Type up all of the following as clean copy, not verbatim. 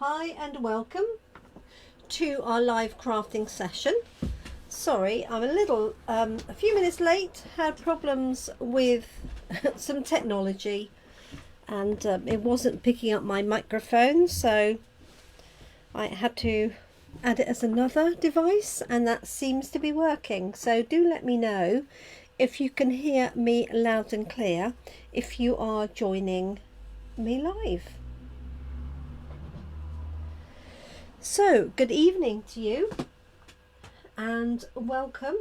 Hi and welcome to our live crafting session. Sorry, I'm a few minutes late. Had problems with some technology and it wasn't picking up my microphone, so I had to add it as another device, and that seems to be working. So do let me know if you can hear me loud and clear if you are joining me live. So, good evening to you and welcome.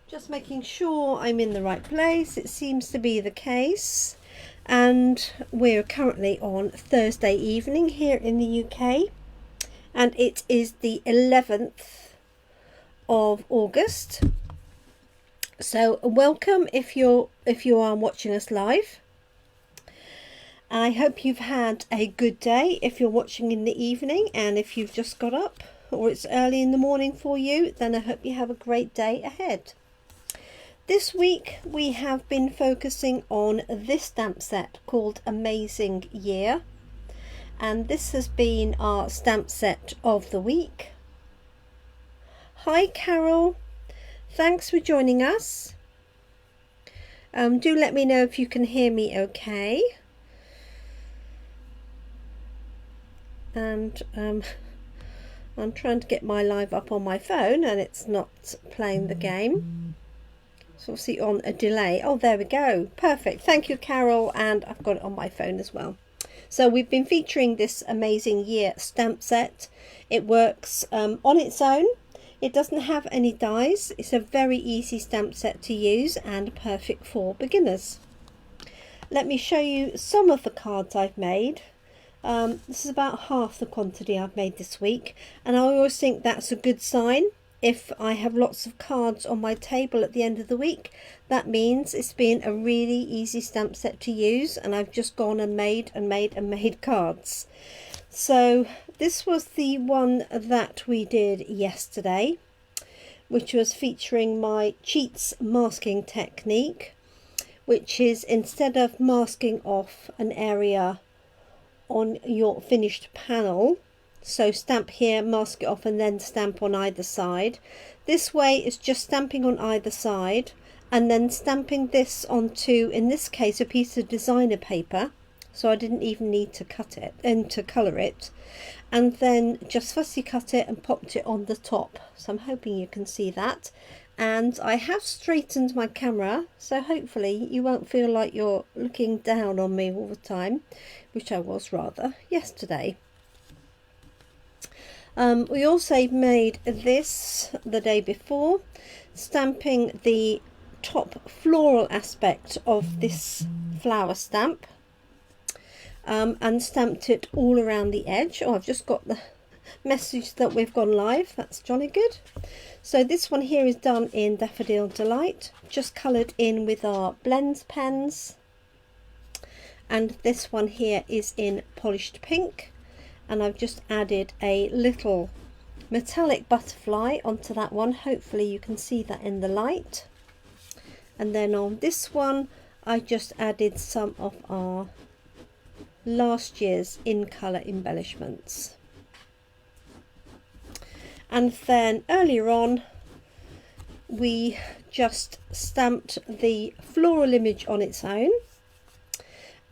Just making sure I'm in the right place. It seems to be the case. And we're currently on Thursday evening here in the UK. And it is the 11th of August. So, welcome if you are watching us live. I hope you've had a good day if you're watching in the evening, and if you've just got up or it's early in the morning for you, then I hope you have a great day ahead. This week we have been focusing on this stamp set called Amazing Year, and this has been our stamp set of the week. Hi Carol, thanks for joining us. Do let me know if you can hear me okay. And I'm trying to get my live up on my phone and it's not playing the game. So obviously on a delay. Oh, there we go. Perfect. Thank you, Carol. And I've got it on my phone as well. So we've been featuring this Amazing Year stamp set. It works on its own. It doesn't have any dies. It's a very easy stamp set to use and perfect for beginners. Let me show you some of the cards I've made. This is about half the quantity I've made this week, and I always think that's a good sign. If I have lots of cards on my table at the end of the week, that means it's been a really easy stamp set to use, and I've just gone and made cards. So this was the one that we did yesterday, which was featuring my cheats masking technique, which is instead of masking off an area on your finished panel, so stamp here, mask it off, and then stamp on either side. This way it's just stamping on either side and then stamping this onto, in this case, a piece of designer paper, so I didn't even need to cut it and to colour it, and then just fussy cut it and popped it on the top. So I'm hoping you can see that. And I have straightened my camera, so hopefully you won't feel like you're looking down on me all the time, which I was rather yesterday. We also made this the day before, stamping the top floral aspect of this flower stamp, and stamped it all around the edge. Oh, I've just got the message that we've gone live. That's jolly good. So this one here is done in Daffodil Delight, just coloured in with our blends pens, and this one here is in Polished Pink, and I've just added a little metallic butterfly onto that one. Hopefully you can see that in the light. And then on this one I just added some of our last year's in colour embellishments. And then earlier on we just stamped the floral image on its own,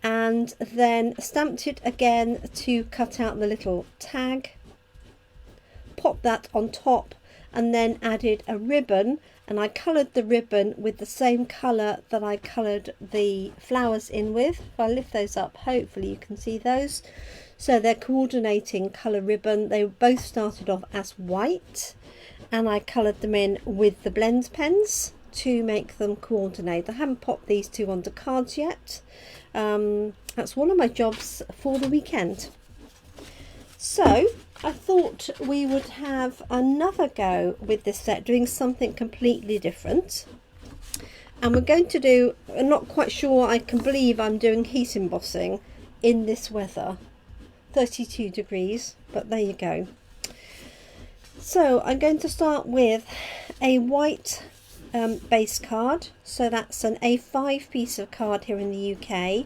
and then stamped it again to cut out the little tag, pop that on top, and then added a ribbon, and I coloured the ribbon with the same colour that I coloured the flowers in with. If I lift those up, hopefully you can see those. So they're coordinating colour ribbon. They both started off as white, and I coloured them in with the blend pens to make them coordinate. I haven't popped these two onto cards yet. That's one of my jobs for the weekend. So I thought we would have another go with this set, doing something completely different. And we're going to do, I'm not quite sure I can believe I'm doing heat embossing in this weather. 32 degrees, but there you go. So I'm going to start with a white base card. So that's an A5 piece of card here in the UK,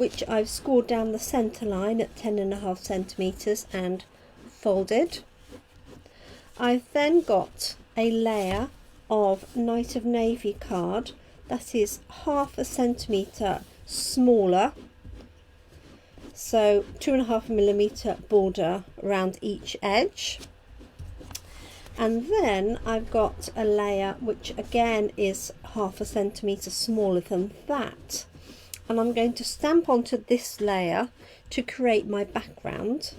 which I've scored down the centre line at 10.5 centimetres and folded. I've then got a layer of Night of Navy card that is 0.5 centimetre smaller, so 2.5mm border around each edge. And then I've got a layer which again is 0.5 centimetre smaller than that, and I'm going to stamp onto this layer to create my background.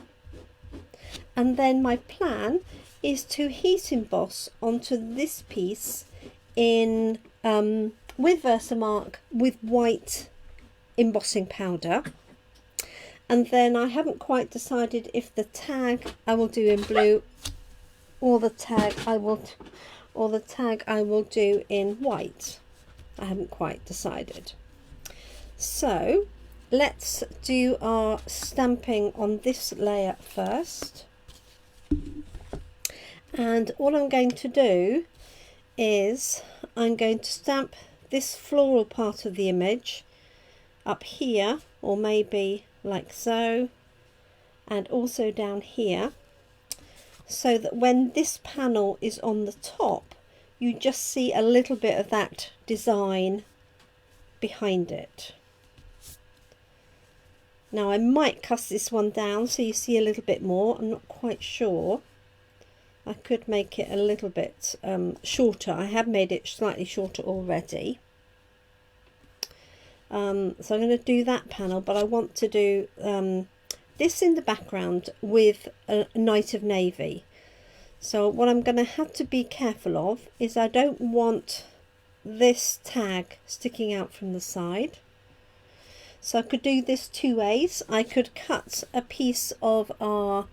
And then my plan is to heat emboss onto this piece in with Versamark with white embossing powder. And then I haven't quite decided if the tag I will do in blue or the tag I will do in white. I haven't quite decided. So let's do our stamping on this layer first. And all I'm going to do is I'm going to stamp this floral part of the image up here, or maybe like so, and also down here, so that when this panel is on the top, you just see a little bit of that design behind it. Now I might cut this one down so you see a little bit more. I'm not quite sure. I could make it a little bit shorter. I have made it slightly shorter already. So I'm going to do that panel, but I want to do this in the background with a Night of Navy. So what I'm going to have to be careful of is I don't want this tag sticking out from the side. So I could do this two ways. I could cut a piece of our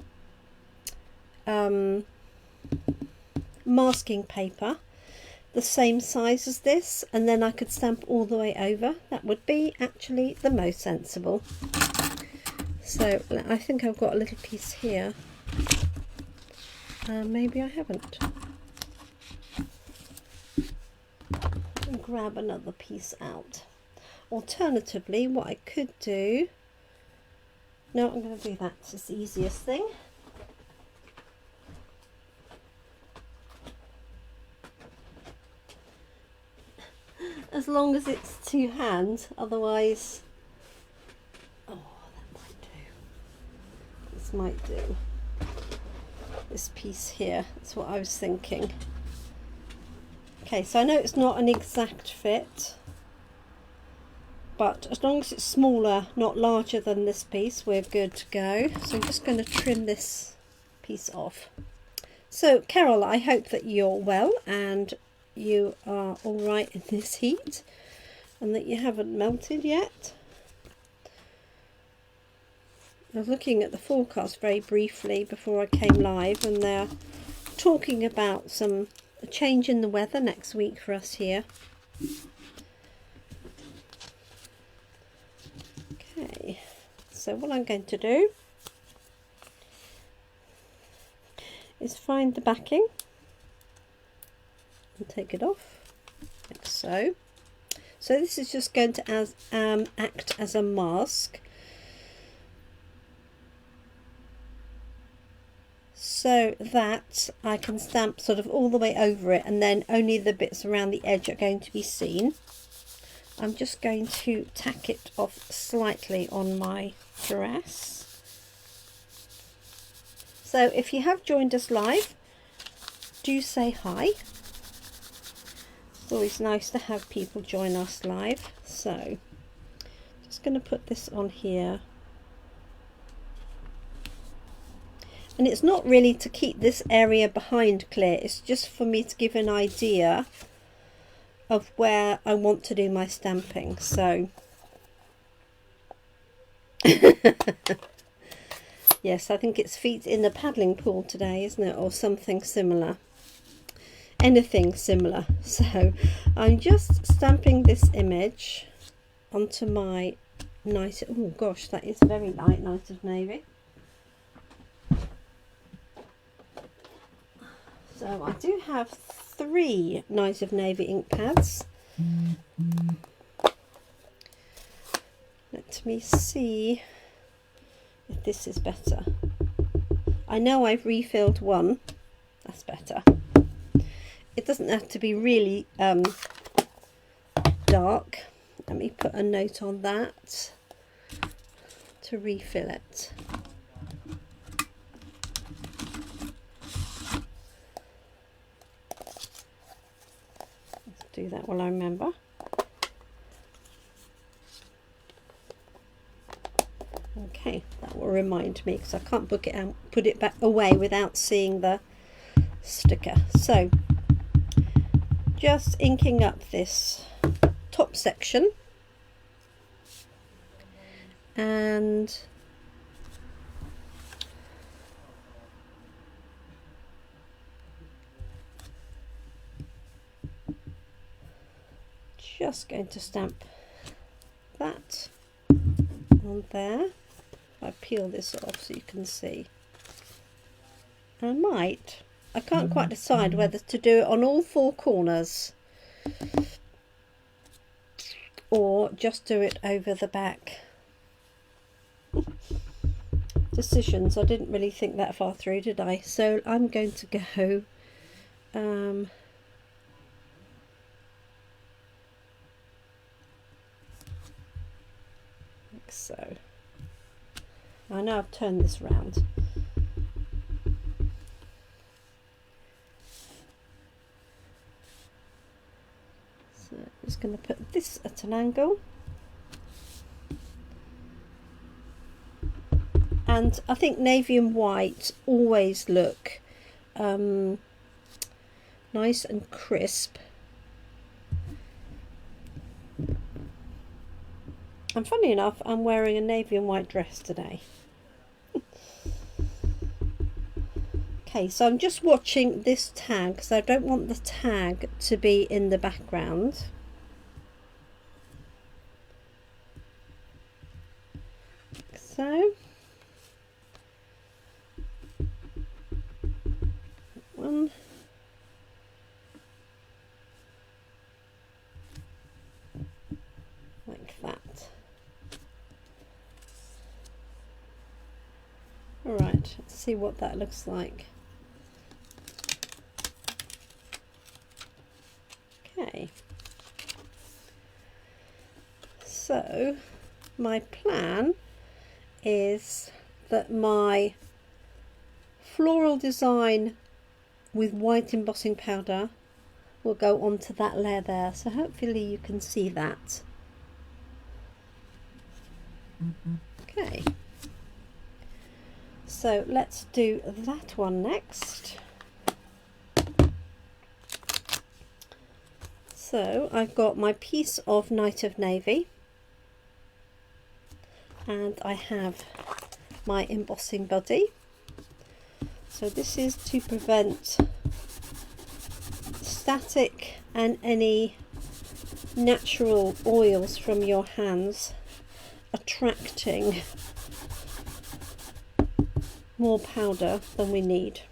masking paper the same size as this, and then I could stamp all the way over. That would be actually the most sensible. So I think I've got a little piece here. Maybe I haven't. Grab another piece out. Alternatively, what I could do, no, I'm going to do that, it's the easiest thing. As long as it's two hands, otherwise, oh, that might do. This might do. This piece here, that's what I was thinking. Okay, so I know it's not an exact fit, but as long as it's smaller, not larger than this piece, we're good to go. So I'm just going to trim this piece off. So Carol, I hope that you're well and you are all right in this heat and that you haven't melted yet. I was looking at the forecast very briefly before I came live, and they're talking about a change in the weather next week for us here. Okay, so what I'm going to do is find the backing and take it off like so. So this is just going to act as a mask, so that I can stamp sort of all the way over it, and then only the bits around the edge are going to be seen. I'm just going to tack it off slightly on my dress. So if you have joined us live, do say hi. It's always nice to have people join us live. So just going to put this on here. And it's not really to keep this area behind clear, it's just for me to give an idea of where I want to do my stamping. So yes, I think it's feet in the paddling pool today, isn't it, or something similar, anything similar. So I'm just stamping this image onto my nice, oh gosh, that is very light, Night of Navy. So I do have 3 Night of Navy ink pads. Let's Let me see if this is better. I know I've refilled one. That's better. It doesn't have to be really dark. Let me put a note on that to refill it. Let's do that while I remember. Okay, that will remind me, because I can't put it back away without seeing the sticker. So just inking up this top section, and just going to stamp that on there. I peel this off so you can see. I can't quite decide whether to do it on all four corners or just do it over the back. Decisions. I didn't really think that far through, did I? So I'm going to go like so. I know I've turned this round. So I'm just going to put this at an angle. And I think navy and white always look nice and crisp. And funny enough, I'm wearing a navy and white dress today. Okay, so I'm just watching this tag because I don't want the tag to be in the background. So one, like that. All right, let's see what that looks like. Okay, so my plan is that my floral design with white embossing powder will go onto that layer there, so hopefully you can see that. Okay, so let's do that one next. So I've got my piece of Night of Navy, and I have my embossing buddy. So this is to prevent static and any natural oils from your hands attracting more powder than we need.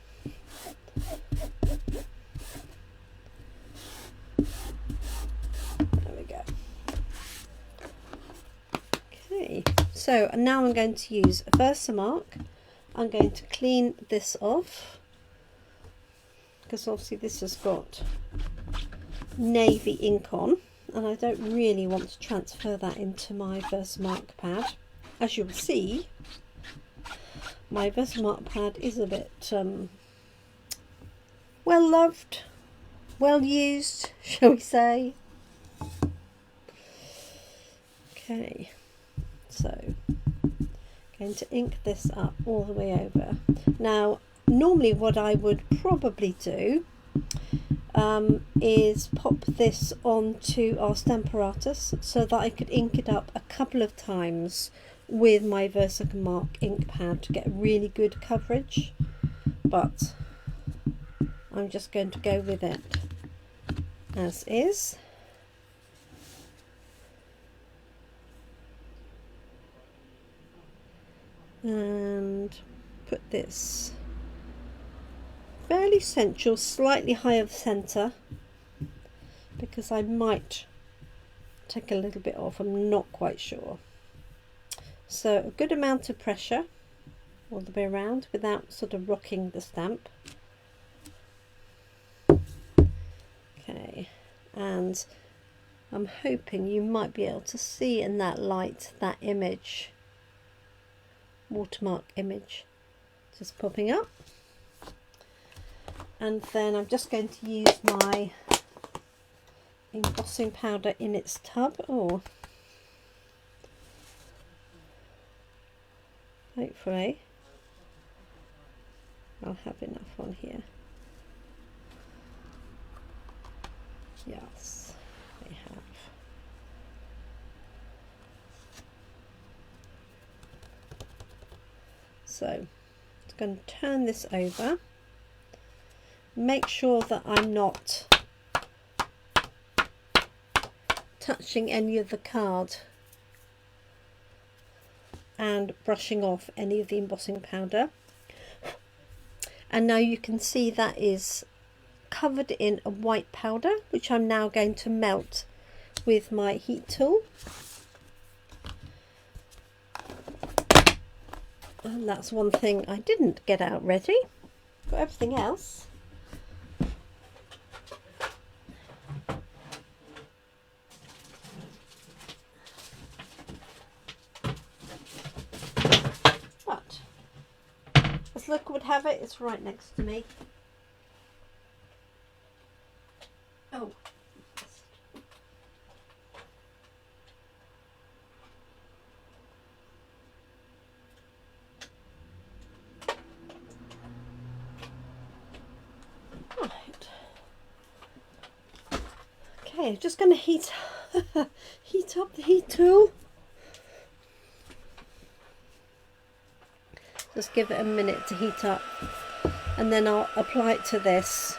So now I'm going to use a Versamark. I'm going to clean this off because obviously this has got navy ink on, and I don't really want to transfer that into my Versamark pad. As you'll see, my Versamark pad is a bit well loved, well used, shall we say. Okay. So, going to ink this up all the way over. Now, normally what I would probably do is pop this onto our Stamparatus so that I could ink it up a couple of times with my Versamark ink pad to get really good coverage. But I'm just going to go with it as is. And put this fairly central, slightly higher of centre, because I might take a little bit off, I'm not quite sure. So a good amount of pressure all the way around without sort of rocking the stamp. Okay, and I'm hoping you might be able to see in that light that image, watermark image, just popping up. And then I'm just going to use my embossing powder in its tub. Oh, hopefully I'll have enough on here. Yes, I have. So I'm going to turn this over. Make sure that I'm not touching any of the card and brushing off any of the embossing powder. And now you can see that is covered in a white powder, which I'm now going to melt with my heat tool. And that's one thing I didn't get out ready. Got everything else. But as luck would have it, it's right next to me. Oh. Right. Okay, just going to heat up the heat tool. Just give it a minute to heat up, and then I'll apply it to this.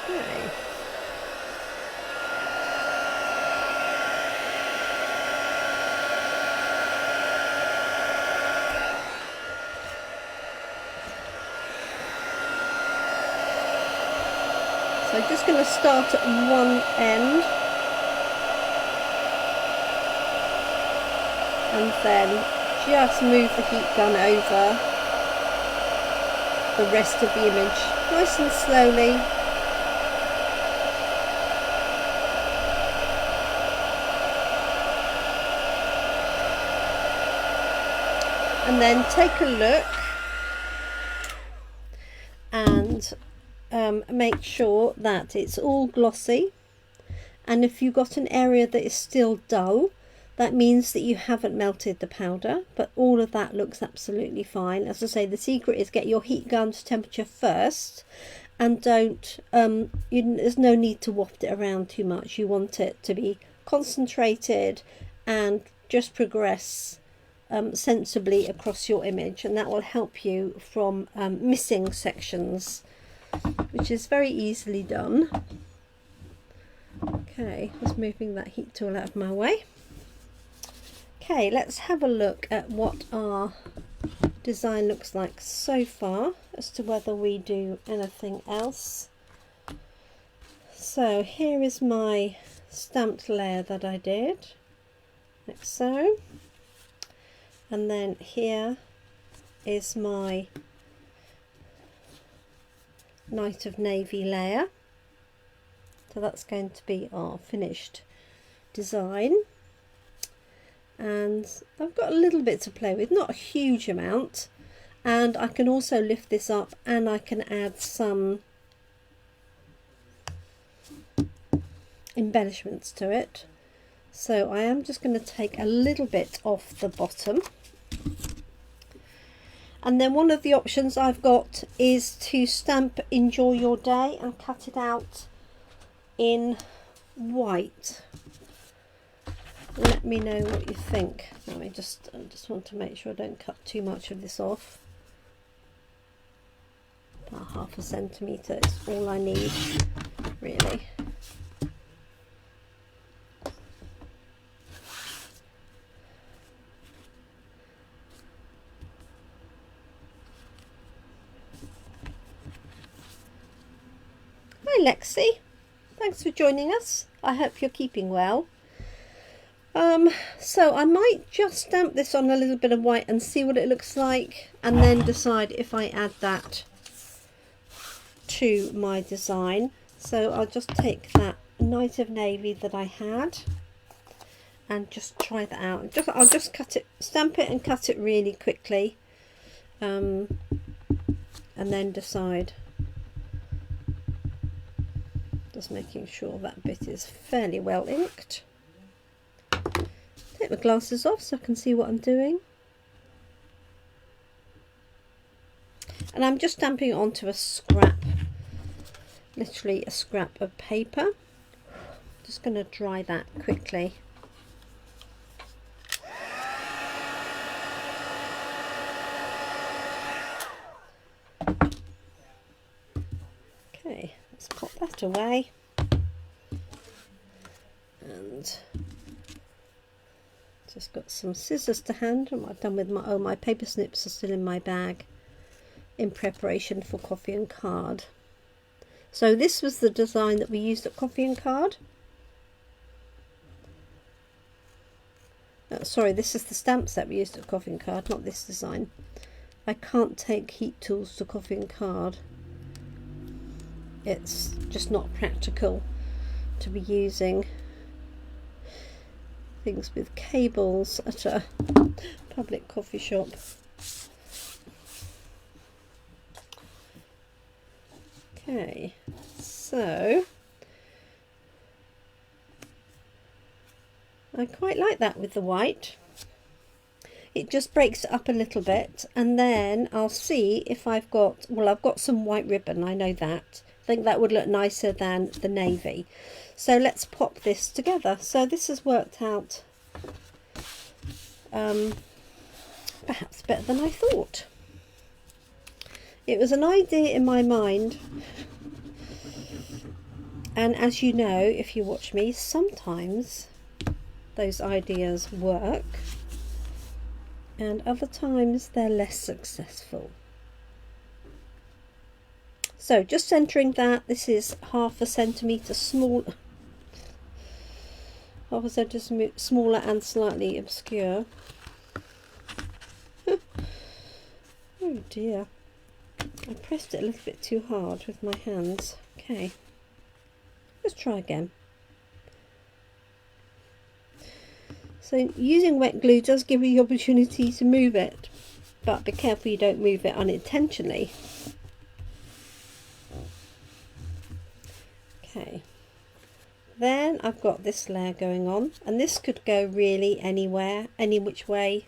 Okay. So I'm just going to start at one end and then just move the heat gun over the rest of the image, nice and slowly. And then take a look and make sure that it's all glossy, and if you've got an area that is still dull, that means that you haven't melted the powder, but all of that looks absolutely fine. As I say, the secret is get your heat gun to temperature first, and don't there's no need to waft it around too much. You want it to be concentrated and just progress sensibly across your image, and that will help you from missing sections, which is very easily done. Okay, just moving that heat tool out of my way. Okay, let's have a look at what our design looks like so far, as to whether we do anything else. So here is my stamped layer that I did, like so. And then here is my Night of Navy layer. So that's going to be our finished design. And I've got a little bit to play with, not a huge amount. And I can also lift this up and I can add some embellishments to it. So I am just going to take a little bit off the bottom. And then one of the options I've got is to stamp Enjoy Your Day and cut it out in white. Let me know what you think. I just want to make sure I don't cut too much of this off. About 1/2 centimetre is all I need, really. Lexi, thanks for joining us. I hope you're keeping well. So I might just stamp this on a little bit of white and see what it looks like, and then decide if I add that to my design. So I'll just take that Night of Navy that I had and just try that out. I'll just cut it, stamp it and cut it really quickly, and then decide. Just making sure that bit is fairly well inked. Take my glasses off so I can see what I'm doing. And I'm just stamping it onto a scrap, literally a scrap of paper. Just going to dry that quickly. Okay, let's pop that away. And just got some scissors to hand. And what I've done with my paper snips are still in my bag in preparation for Coffee and Card. So this was the design that we used at Coffee and Card. Sorry, this is the stamps that we used at Coffee and Card, not this design. I can't take heat tools to Coffee and Card. It's just not practical to be using things with cables at a public coffee shop. Okay, so I quite like that with the white. It just breaks it up a little bit, and then I'll see if I've got, well, I've got some white ribbon, I know that. I think that would look nicer than the navy. So let's pop this together. So this has worked out perhaps better than I thought. It was an idea in my mind, and as you know, if you watch me, sometimes those ideas work and other times they're less successful. So just centering that, this is half a centimetre smaller and slightly obscure. Oh dear, I pressed it a little bit too hard with my hands. Okay, let's try again. So using wet glue does give you the opportunity to move it, but be careful you don't move it unintentionally. Okay, then I've got this layer going on, and this could go really anywhere, any which way,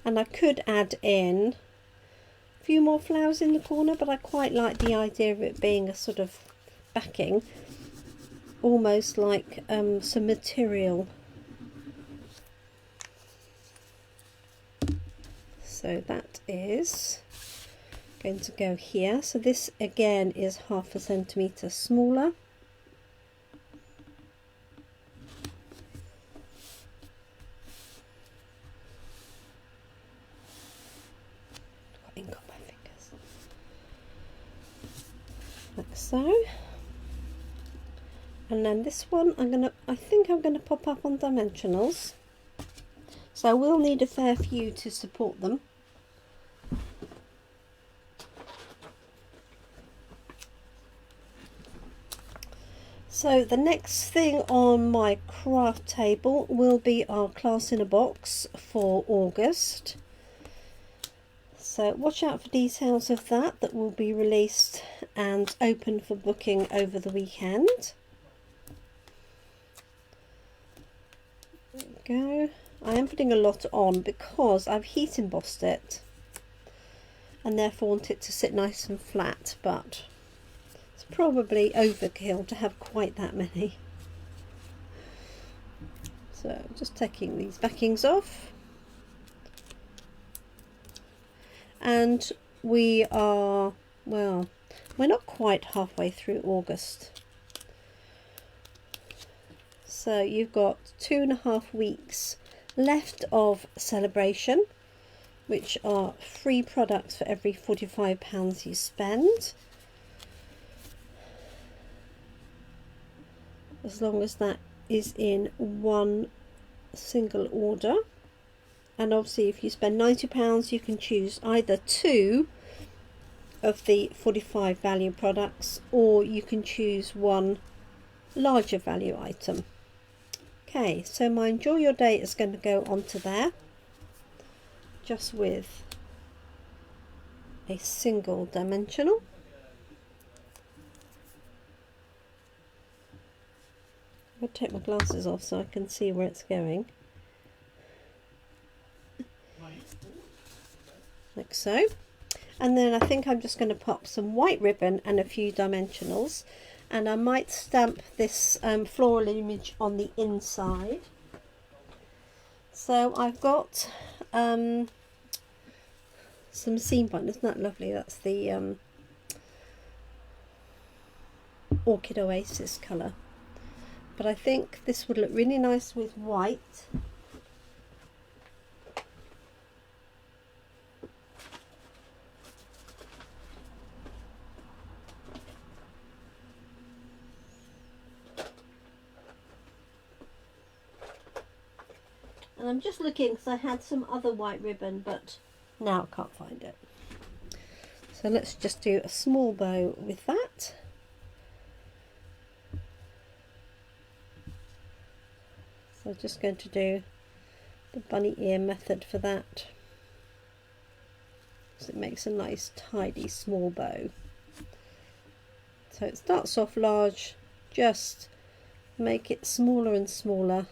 and I could add in a few more flowers in the corner, but I quite like the idea of it being a sort of backing, almost like some material. So that is going to go here. So this again is half a centimetre smaller. Got ink on my fingers. Like so. And then this one I think I'm gonna pop up on dimensionals. So I will need a fair few to support them. So the next thing on my craft table will be our class in a box for August. So watch out for details of that will be released and open for booking over the weekend. There we go. I am putting a lot on because I've heat embossed it and therefore want it to sit nice and flat, but it's probably overkill to have quite that many. So just taking these backings off, and we are, well, we're not quite halfway through August. So you've got 2.5 weeks left of celebration, which are free products for every £45 you spend. as long as that is in one single order. And obviously if you spend £90 you can choose either 2 of the 45 value products, or you can choose one larger value item. Okay, so my Enjoy Your Day is going to go onto there, just with a single dimensional. I'll take my glasses off so I can see where it's going. Like so. And then I think I'm just going to pop some white ribbon and a few dimensionals, and I might stamp this floral image on the inside. So I've got some seam button. Isn't that lovely? That's the Orchid Oasis colour, but I think this would look really nice with white. And I'm just looking because I had some other white ribbon, but now I can't find it. So let's just do a small bow with that. So I'm just going to do the bunny ear method for that. So it makes a nice tidy small bow. So it starts off large, just make it smaller and smaller.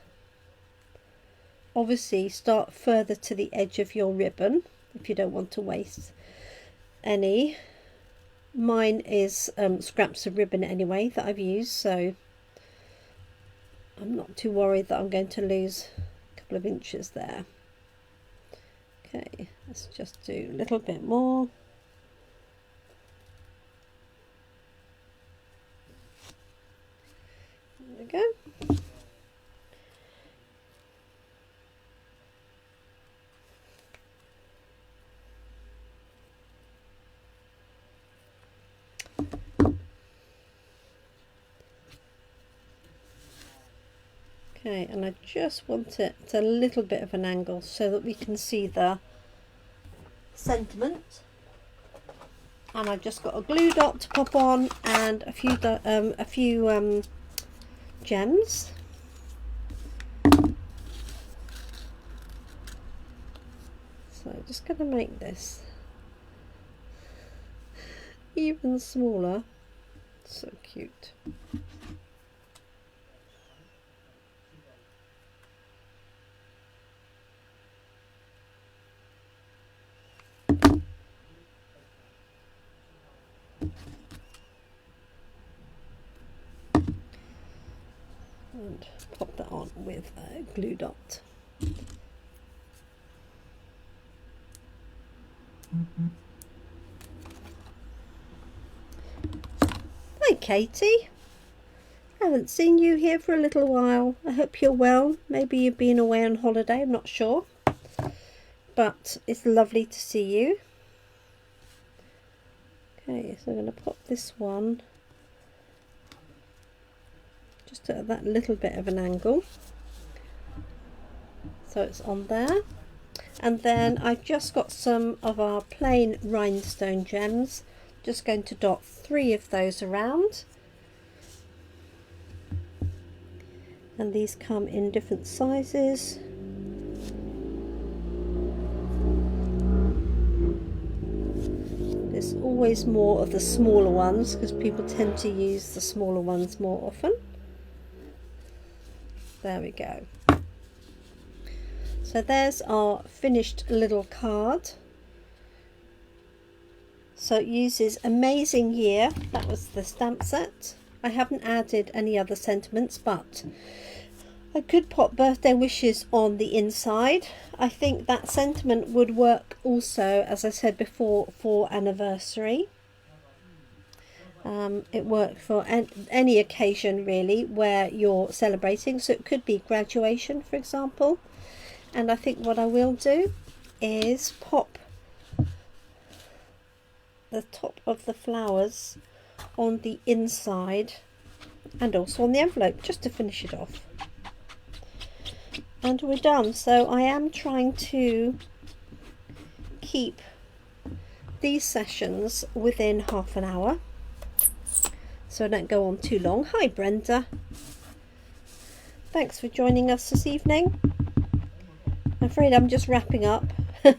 Obviously start further to the edge of your ribbon if you don't want to waste any. Mine is scraps of ribbon anyway that I've used, so I'm not too worried that I'm going to lose a couple of inches there. Okay, let's just do a little bit more. There we go. Okay, and I just want it at a little bit of an angle so that we can see the sentiment. And I've just got a glue dot to pop on and a few gems. So I'm just going to make this even smaller. So cute. And pop that on with a glue dot. Hi Katie, I haven't seen you here for a little while. I hope you're well. Maybe you've been away on holiday, I'm not sure, but it's lovely to see you. Okay, so I'm going to pop this one just at that little bit of an angle, so it's on there. And then I've just got some of our plain rhinestone gems, just going to dot 3 of those around, and these come in different sizes. There's always more of the smaller ones because people tend to use the smaller ones more often. There we go. So there's our finished little card. So it uses Amazing Year. That was the stamp set. I haven't added any other sentiments, but I could pop birthday wishes on the inside. I think that sentiment would work also, as I said before, for anniversary. It worked for any occasion really where you're celebrating, so it could be graduation, for example. And I think what I will do is pop the top of the flowers on the inside and also on the envelope, just to finish it off. And we're done. So I am trying to keep these sessions within half an hour, so I don't go on too long. Hi Brenda, thanks for joining us this evening. I'm afraid I'm just wrapping up,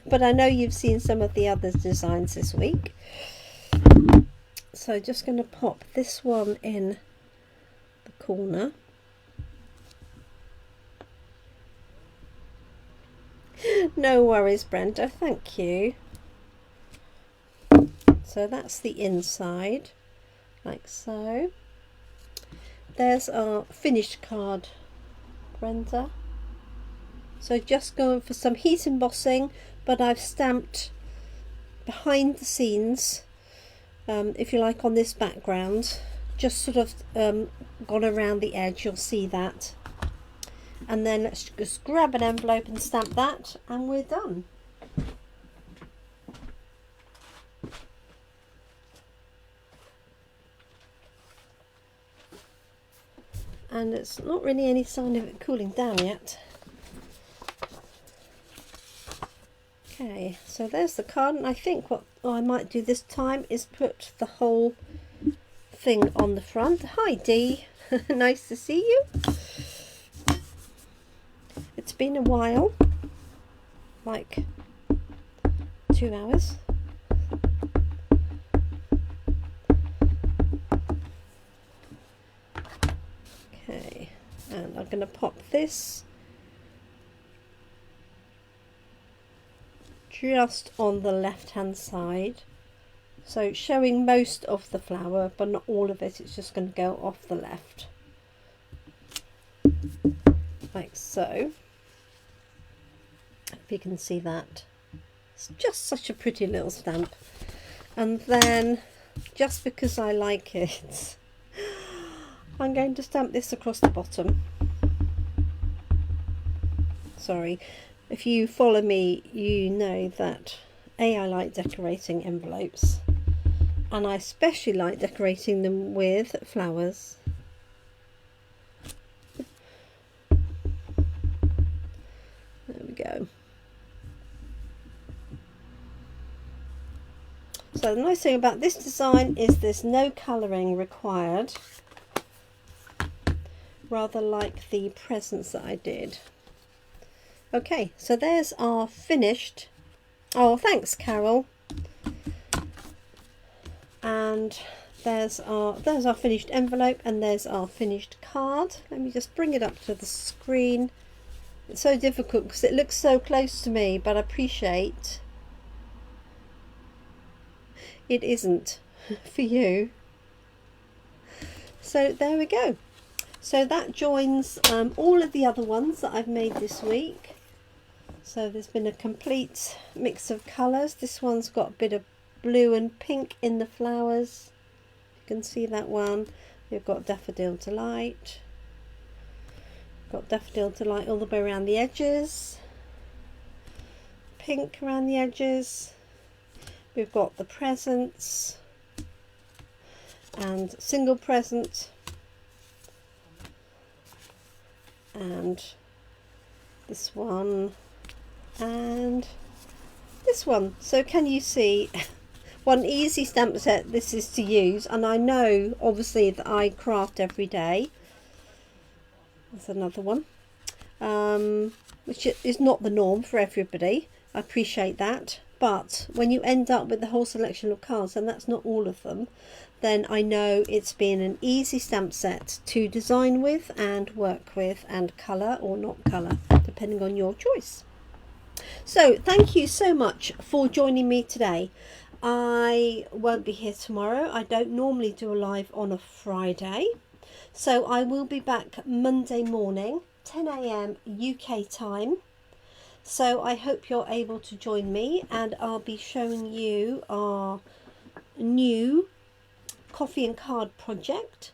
but I know you've seen some of the other designs this week. So just going to pop this one in the corner. No worries Brenda, thank you. So that's the inside, like so. There's our finished card, Brenda. So just going for some heat embossing, but I've stamped behind the scenes, if you like, on this background. Just sort of gone around the edge, you'll see that. And then let's just grab an envelope and stamp that, and we're done. And it's not really any sign of it cooling down yet. Okay, so there's the card, and I think what I might do this time is put the whole thing on the front. Hi Dee, nice to see you. It's been a while, like 2 hours. Okay, and I'm going to pop this just on the left hand side, so showing most of the flower but not all of it. It's just going to go off the left, like so. If you can see that, it's just such a pretty little stamp. And then, just because I like it, I'm going to stamp this across the bottom. Sorry, if you follow me, you know that I like decorating envelopes, and I especially like decorating them with flowers. There we go. So the nice thing about this design is there's no colouring required, rather like the presents that I did. Okay, so there's our finished, oh thanks Carol, and there's our finished envelope, and there's our finished card. Let me just bring it up to the screen. It's so difficult because it looks so close to me, but I appreciate it isn't for you. So there we go. So that joins all of the other ones that I've made this week. So there's been a complete mix of colours. This one's got a bit of blue and pink in the flowers. You can see that one. We've got Daffodil Delight. Got Daffodil Delight all the way around the edges. Pink around the edges. We've got the presents and single present and this one and this one. So can you see what an easy stamp set this is to use? And I know obviously that I craft every day. That's another one, which is not the norm for everybody. I appreciate that. But when you end up with the whole selection of cards, and that's not all of them, then I know it's been an easy stamp set to design with and work with and colour or not colour, depending on your choice. So thank you so much for joining me today. I won't be here tomorrow. I don't normally do a live on a Friday. So I will be back Monday morning, 10 AM UK time. So I hope you're able to join me, and I'll be showing you our new coffee and card project,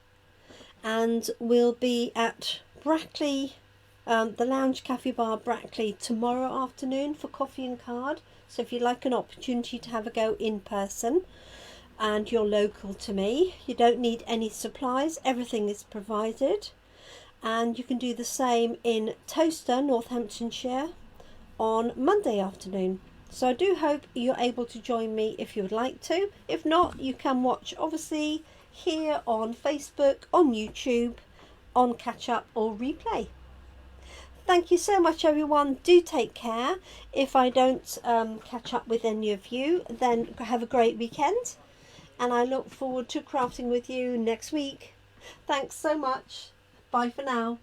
and we'll be at Brackley, the Lounge Cafe Bar Brackley tomorrow afternoon for coffee and card. So if you'd like an opportunity to have a go in person, and you're local to me, you don't need any supplies, everything is provided. And you can do the same in Toaster, Northamptonshire, on Monday afternoon. So I do hope you're able to join me if you would like to. If not, you can watch obviously here on Facebook, on YouTube, on catch up or replay. Thank you so much, everyone. Do take care. If I don't catch up with any of you, then have a great weekend, and I look forward to crafting with you next week. Thanks so much. Bye for now.